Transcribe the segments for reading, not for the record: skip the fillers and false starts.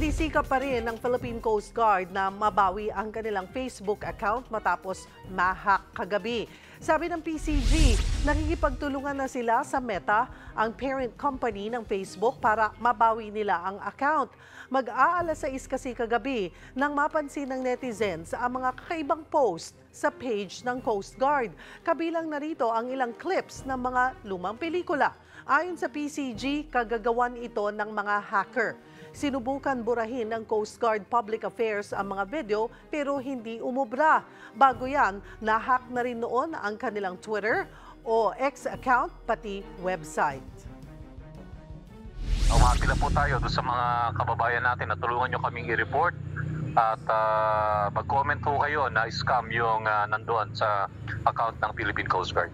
Nagsisikap pa rin ng Philippine Coast Guard na mabawi ang kanilang Facebook account matapos ma-hack kagabi. Sabi ng PCG, nakikipagtulungan na sila sa Meta, ang parent company ng Facebook, para mabawi nila ang account. Mag-aalas 6 kasi kagabi nang mapansin ng netizens ang mga kakaibang post sa page ng Coast Guard. Kabilang na rito ang ilang clips ng mga lumang pelikula. Ayon sa PCG, kagagawan ito ng mga hacker. Sinubukan burahin ng Coast Guard Public Affairs ang mga video pero hindi umubra. Bago yan, na-hack na rin noon ang kanilang Twitter o X account pati website. Umapila po tayo doon sa mga kababayan natin na tulungan nyo kaming i-report at mag-comment po kayo na scam yung nandoon sa account ng Philippine Coast Guard.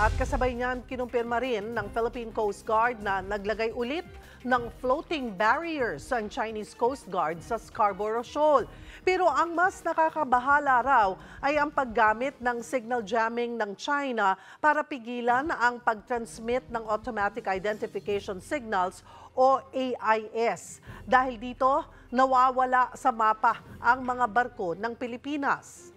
At kasabay niyan, kinumpirma rin ng Philippine Coast Guard na naglagay ulit ng floating barriers ang Chinese Coast Guard sa Scarborough Shoal. Pero ang mas nakakabahala raw ay ang paggamit ng signal jamming ng China para pigilan ang pag-transmit ng Automatic Identification Signals o AIS. Dahil dito, nawawala sa mapa ang mga barko ng Pilipinas.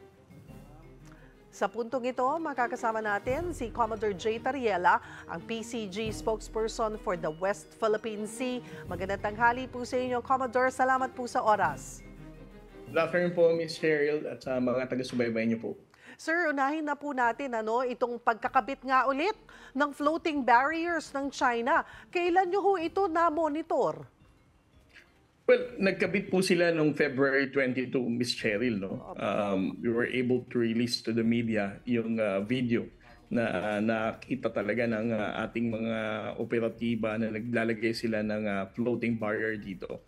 Sa puntong ito, makakasama natin si Commodore J. Tariela, ang PCG spokesperson for the West Philippine Sea. Magandang tanghali po sa inyo, Commodore. Salamat po sa oras. Good afternoon po, Ms. Cheryl, at sa mga taga-subaybay niyo po. Sir, unahin na po natin itong pagkakabit nga ulit ng floating barriers ng China. Kailan niyo ho ito na-monitor? Well, nagkabit po sila noong February 22, Ms. Cheryl. No? We were able to release to the media yung video na nakita talaga ng ating mga operatiba na naglalagay sila ng floating barrier dito.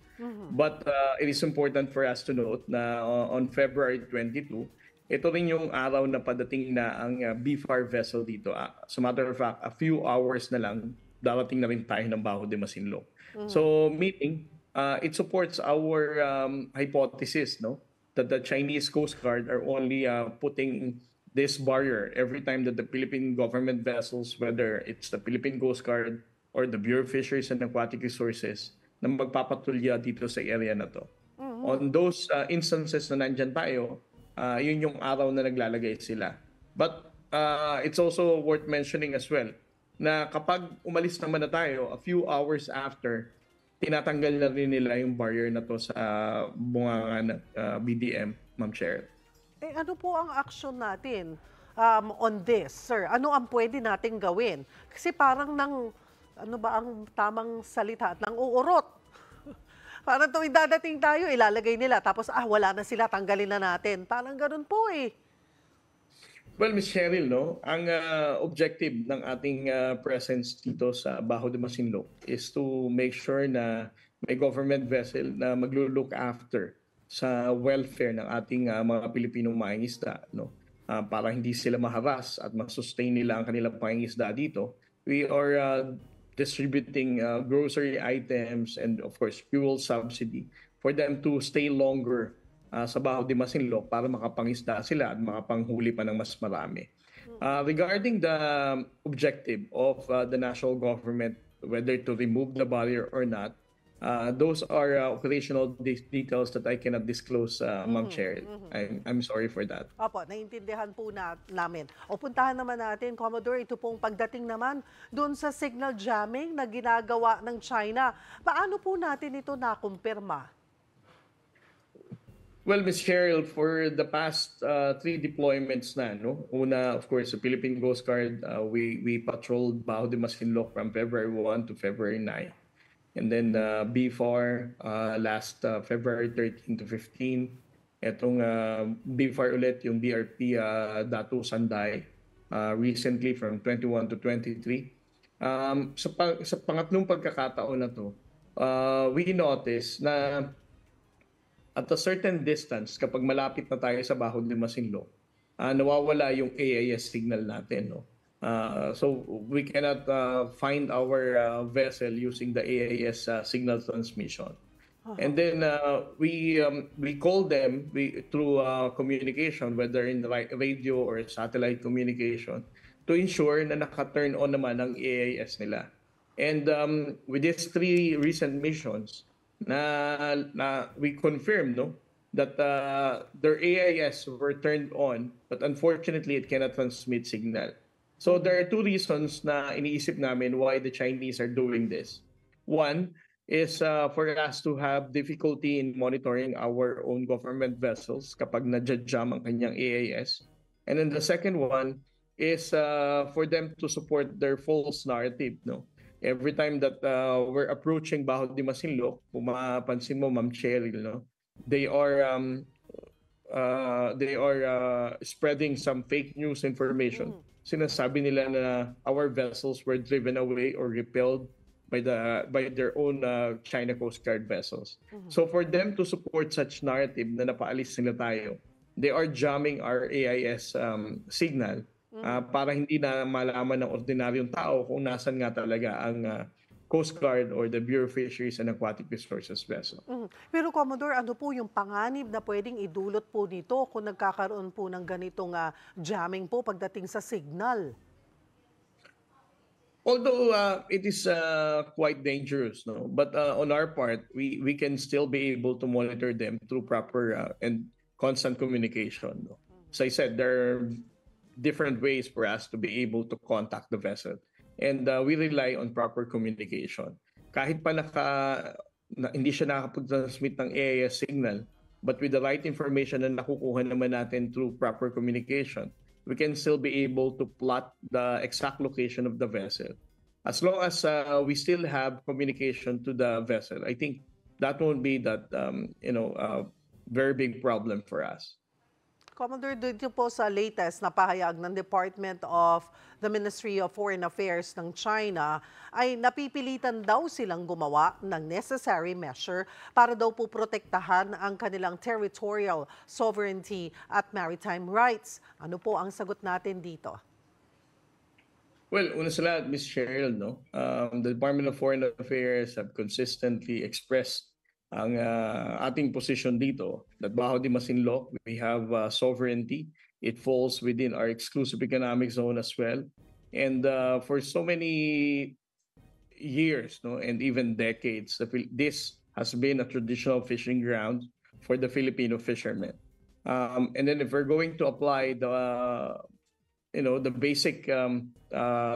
But it is important for us to note na on February 22, ito rin yung araw na padating na ang BFAR vessel dito. As a matter of fact, a few hours na lang, darating na rin tayo ng Bajo de Masinloc. So, meaning, it supports our hypothesis, no, that the Chinese Coast Guard are only putting this barrier every time that the Philippine government vessels, whether it's the Philippine Coast Guard or the Bureau of Fisheries and Aquatic Resources, na magpapatulya dito sa area na to. On those instances na nandyan tayo, yun yung araw na naglalagay sila. But it's also worth mentioning as well na kapag umalis naman na tayo, a few hours after, tinatanggal na rin nila yung barrier na to sa bunganga ng BDM, Ma'am Cheryl. Ano po ang action natin on this, sir? Ano ang pwede nating gawin? Kasi parang ano ba ang tamang salita? Nang uurot. Parang tuwing dadating tayo, ilalagay nila. Tapos, wala na sila, tanggalin na natin. Parang ganun po eh. Well, Ms. Cheryl, no, ang objective ng ating presence dito sa Bajo de Masinloc is to make sure na may government vessel na maglo-look after sa welfare ng ating mga Pilipinong mangingisda, no? Para hindi sila maharas at ma-sustain nila ang kanilang pangingisda dito. We are distributing grocery items and of course fuel subsidy for them to stay longer sa Bajo de Masinloc para makapangisda sila at makapanghuli pa ng mas marami. Regarding the objective of the national government, whether to remove the barrier or not, those are operational details that I cannot disclose, Ma'am Cheryl. I'm sorry for that. Opo, naiintindihan po namin. O puntahan naman natin, Commodore, ito pong pagdating naman doon sa signal jamming na ginagawa ng China. Paano po natin ito nakumpirma? Well, Ms. Cheryl, for the past 3 deployments na, no? Una, of course, the Philippine Coast Guard, we patrolled Bajo de Masinloc from February 1 to February 9. And then BFAR last February 13 to 15. Etong BFAR ulit, yung BRP Datu Sanday, recently from 21 to 23. Sa pangatlong pagkakataon na to, we noticed na at a certain distance, kapag malapit na tayo sa Bajo de Masinloc, nawawala yung AIS signal natin. No? So we cannot find our vessel using the AIS signal transmission. And then we call them through communication, whether in the radio or satellite communication, to ensure na naka-turn on naman ang AIS nila. And with these three recent missions, we confirmed, no, that their AIS were turned on, but unfortunately it cannot transmit signal. So there are two reasons na iniisip namin why the Chinese are doing this. One is for us to have difficulty in monitoring our own government vessels kapag na-jam ang kanyang AIS. And then the second one is for them to support their false narrative, no? Every time that we're approaching Baho de Masinloc, kung mapapansin mo, Ma'am Cheryl, no, they are spreading some fake news information. Sinasabi nila na our vessels were driven away or repelled by their own China Coast Guard vessels. So for them to support such narrative na napaalis nila tayo, they are jamming our AIS signal. Para hindi na malaman ng ordinaryong tao kung nasan nga talaga ang Coast Guard or the Bureau of Fisheries and Aquatic Resources vessel. Pero Commodore, ano po yung panganib na pwedeng idulot po nito kung nagkakaroon po ng ganitong jamming po pagdating sa signal? Although it is quite dangerous, no, but on our part, we can still be able to monitor them through proper and constant communication. No? As I said, there are different ways for us to be able to contact the vessel, and we rely on proper communication. Kahit pa hindi siya nakapag-transmit ng AIS signal, but with the right information na nakukuha naman natin through proper communication, we can still be able to plot the exact location of the vessel. As long as we still have communication to the vessel, I think that won't be that very big problem for us. Commodore, dito po sa latest na pahayag ng Department of the Ministry of Foreign Affairs ng China, ay napipilitan daw silang gumawa ng necessary measure para daw po protektahan ang kanilang territorial sovereignty at maritime rights. Ano po ang sagot natin dito? Well, una sa lahat, Ms. Cheryl, no? The Department of Foreign Affairs have consistently expressed ang ating position dito that Baho de Masinloc, we have sovereignty. It falls within our exclusive economic zone as well. And for so many years, no, and even decades, this has been a traditional fishing ground for the Filipino fishermen. And then if we're going to apply the basic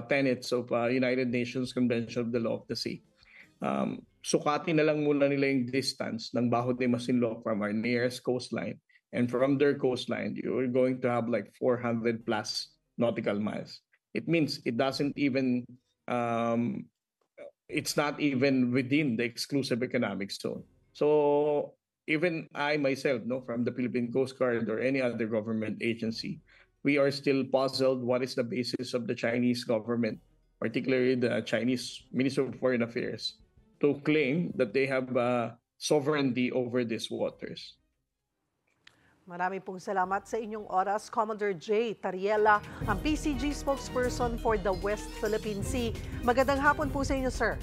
tenets of United Nations Convention of the Law of the Sea, sukatin na lang muna nila yung distance ng Baho de Masinloc from our nearest coastline. And from their coastline, you're going to have like 400 plus nautical miles. It means it doesn't even, it's not even within the exclusive economic zone. So even I myself, no, from the Philippine Coast Guard or any other government agency, we are still puzzled what is the basis of the Chinese government, particularly the Chinese Ministry of Foreign Affairs, to claim that they have sovereignty over these waters. Marami pong salamat sa inyong oras, Commodore J. Tariela, ang PCG spokesperson for the West Philippine Sea. Magandang hapon po sa inyo, sir.